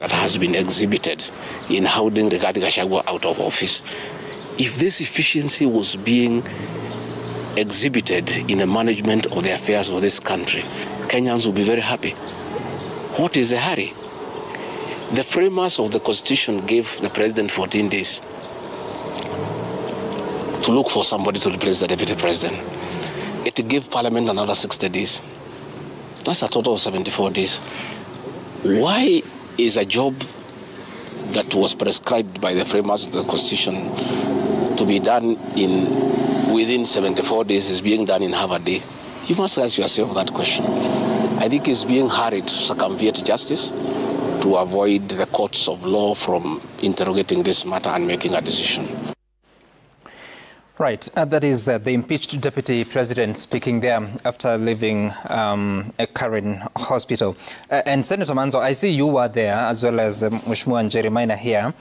that has been exhibited in holding Rigathi Gachagua out of office. If this efficiency was being exhibited in the management of the affairs of this country, Kenyans will be very happy. What is the hurry? The framers of the Constitution gave the president 14 days to look for somebody to replace the deputy president. It gave Parliament another 60 days. That's a total of 74 days. Why is a job that was prescribed by the framers of the Constitution to be done within 74 days is being done in half a day? You must ask yourself that question. I think it's being hurried to circumvent justice to avoid the courts of law from interrogating this matter and making a decision. Right, that is the impeached deputy president speaking there after leaving a Karen hospital. And Senator Maanzo, I see you were there as well as Mheshimiwa and Jeremiah here.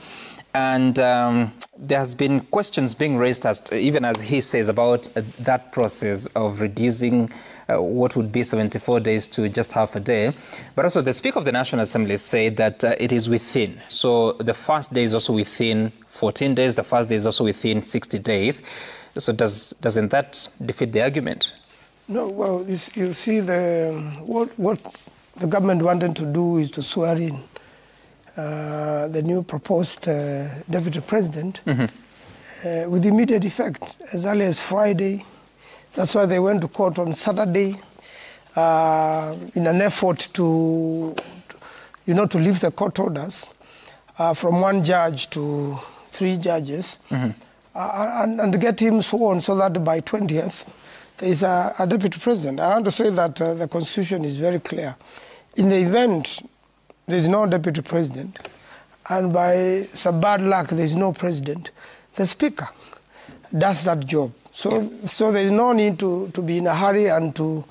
And there has been questions being raised, even as he says, about that process of reducing what would be 74 days to just half a day. But also the Speaker of the National Assembly said that it is within. So the first day is also within 14 days. The first day is also within 60 days. So doesn't that defeat the argument? No, well, you see, what the government wanted to do is to swear in the new proposed deputy president with immediate effect, as early as Friday. That's why they went to court on Saturday in an effort to lift the court orders from one judge to 3 judges and get him sworn so that by 20th there is a deputy president. I want to say that the Constitution is very clear. In the event there is no deputy president and by some bad luck there is no president, the Speaker does that job. So there is no need to be in a hurry and to...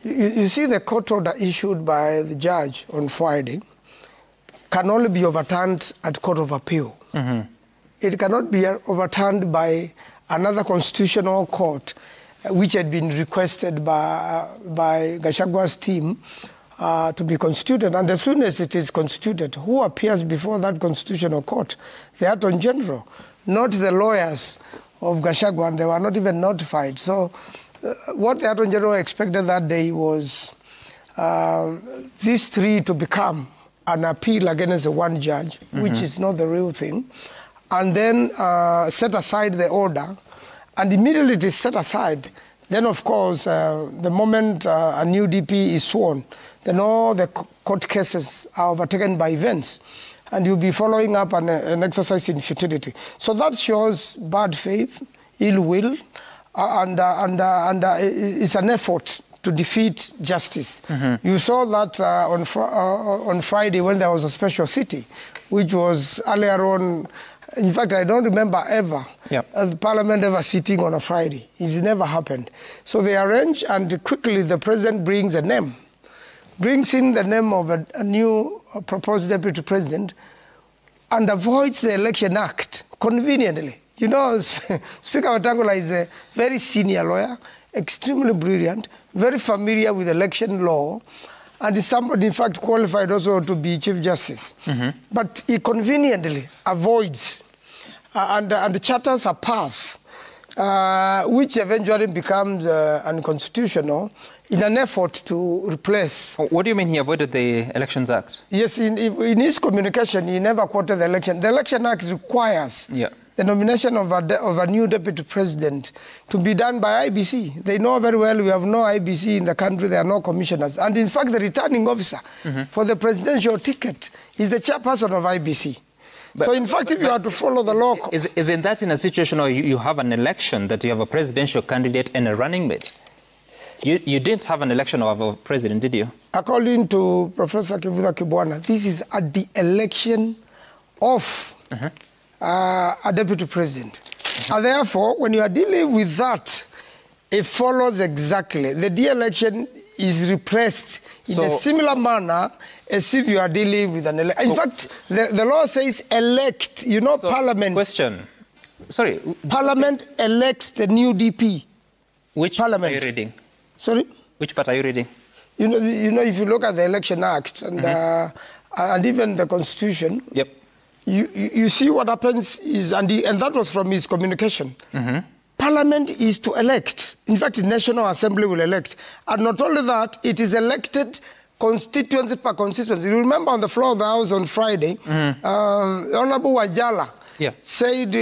You see, the court order issued by the judge on Friday can only be overturned at Court of Appeal. It cannot be overturned by another constitutional court, which had been requested by Gachagua's team to be constituted. And as soon as it is constituted, who appears before that constitutional court? The Attorney General, not the lawyers of Gachagua, and they were not even notified. So what the Attorney General expected that day was these 3 to become an appeal against the one judge, which is not the real thing, and then set aside the order, and immediately it is set aside. Then, of course, the moment a new DP is sworn, then all the court cases are overtaken by events, and you'll be following up an exercise in futility. So that shows bad faith, ill will, and it's an effort to defeat justice. You saw that on Friday when there was a special city, which was earlier on. In fact, I don't remember ever the Parliament ever sitting on a Friday. It never happened. So they arrange, and quickly the president brings in the name of a new proposed deputy president, and avoids the Election Act conveniently. You know, Speaker Wetangula is a very senior lawyer, extremely brilliant, very familiar with election law, and is somebody, in fact, qualified also to be Chief Justice. But he conveniently avoids and charters a path which eventually becomes unconstitutional in an effort to replace. What do you mean he avoided the Elections Act? Yes, in his communication, he never quoted the election. The Election Act requires the nomination of a new deputy president to be done by IBC. They know very well we have no IBC in the country, there are no commissioners. And in fact, the returning officer for the presidential ticket is the chairperson of IBC. But, so in fact, if you are to follow the law... Isn't that in a situation where you have an election, that you have a presidential candidate and a running mate? You didn't have an election of a president, did you? According to Professor Kivuta Kibwana, this is at the election of a deputy president. And therefore, when you are dealing with that, it follows exactly. The de-election is replaced in a similar manner as if you are dealing with an election. In fact, the law says elect, Parliament. Question. Sorry. Parliament elects the new DP. Which Parliament are you reading? Sorry? Which part are you reading? You know, if you look at the Election Act and and even the Constitution, yep. you see what happens is, and that was from his communication, Parliament is to elect. In fact, the National Assembly will elect. And not only that, it is elected constituency per constituency. You remember on the floor of the House on Friday, Honorable Wajala said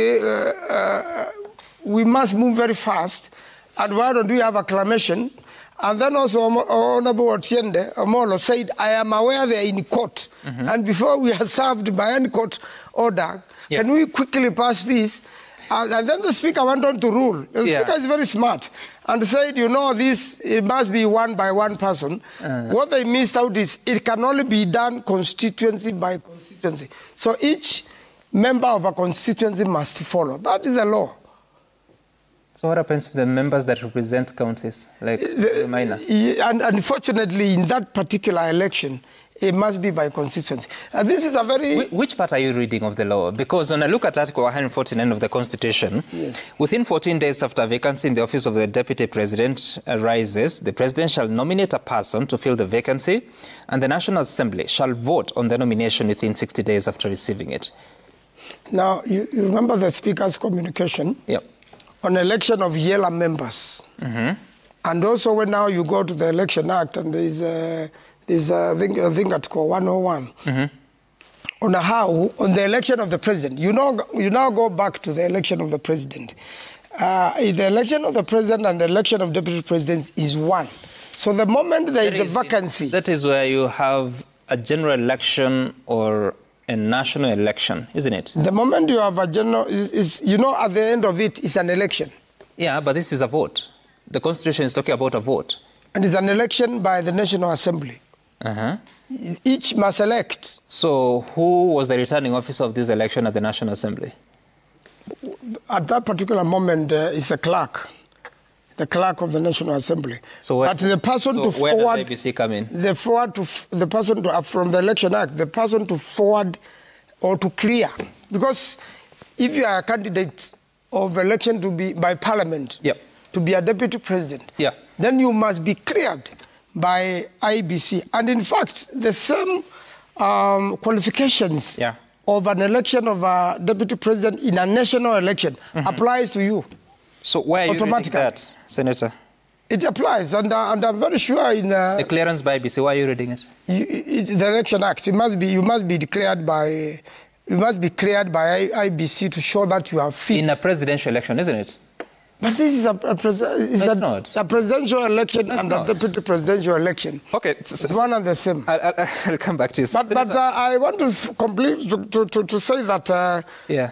we must move very fast, and why don't we have acclamation? And then also Honorable Otiende Omolo said, I am aware they are in court, and before we are served by any court order, can we quickly pass this? And then the Speaker went on to rule. The Speaker is very smart and said, you know, this, it must be one by one person. What they missed out is it can only be done constituency by constituency. So each member of a constituency must follow. That is the law. So what happens to the members that represent counties, like minor? And unfortunately, in that particular election, it must be by constituency. And this is a very... Which part are you reading of the law? Because when I look at Article 149 of the Constitution, within 14 days after a vacancy in the office of the Deputy President arises, the President shall nominate a person to fill the vacancy, and the National Assembly shall vote on the nomination within 60 days after receiving it. Now, you remember the Speaker's communication on election of Yela members. And also when now you go to the Election Act, and there's I think Article 101 on how, on the election of the president. You now go back to the election of the president. The election of the president and the election of deputy presidents is one. So the moment there is a vacancy... That is where you have a general election or a national election, isn't it? The moment you have a general... you know, at the end of it is an election. Yeah, but this is a vote. The Constitution is talking about a vote. And it's an election by the National Assembly. Each must elect. So who was the returning officer of this election at the National Assembly? At that particular moment, it's the clerk of the National Assembly. So where, but the person to where forward... does ABC come in? The person to, from the Election Act, the person to forward or to clear. Because if you are a candidate of election to be by Parliament, to be a deputy president, then you must be cleared by IBC. And in fact, the same qualifications of an election of a deputy president in a national election applies to you. So why are you reading that, Senator? It applies, and I'm very sure in... the clearance by IBC, why are you reading it? It's the Election Act. You must be declared by... You must be cleared by IBC to show that you are fit. In a presidential election, isn't it? But this is a presidential election and a deputy presidential election. Okay. It's one and the same. I'll come back to you. But I want to complete to say that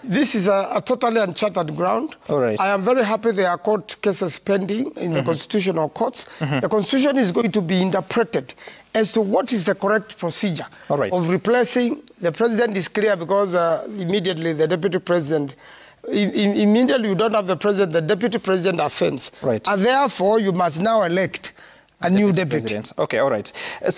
this is a totally uncharted ground. All right. I am very happy there are court cases pending in the constitutional courts. The Constitution is going to be interpreted as to what is the correct procedure of replacing. The president is clear because immediately the deputy president... Immediately you don't have the president, the deputy president ascends. And therefore you must now elect a new deputy. Okay, all right.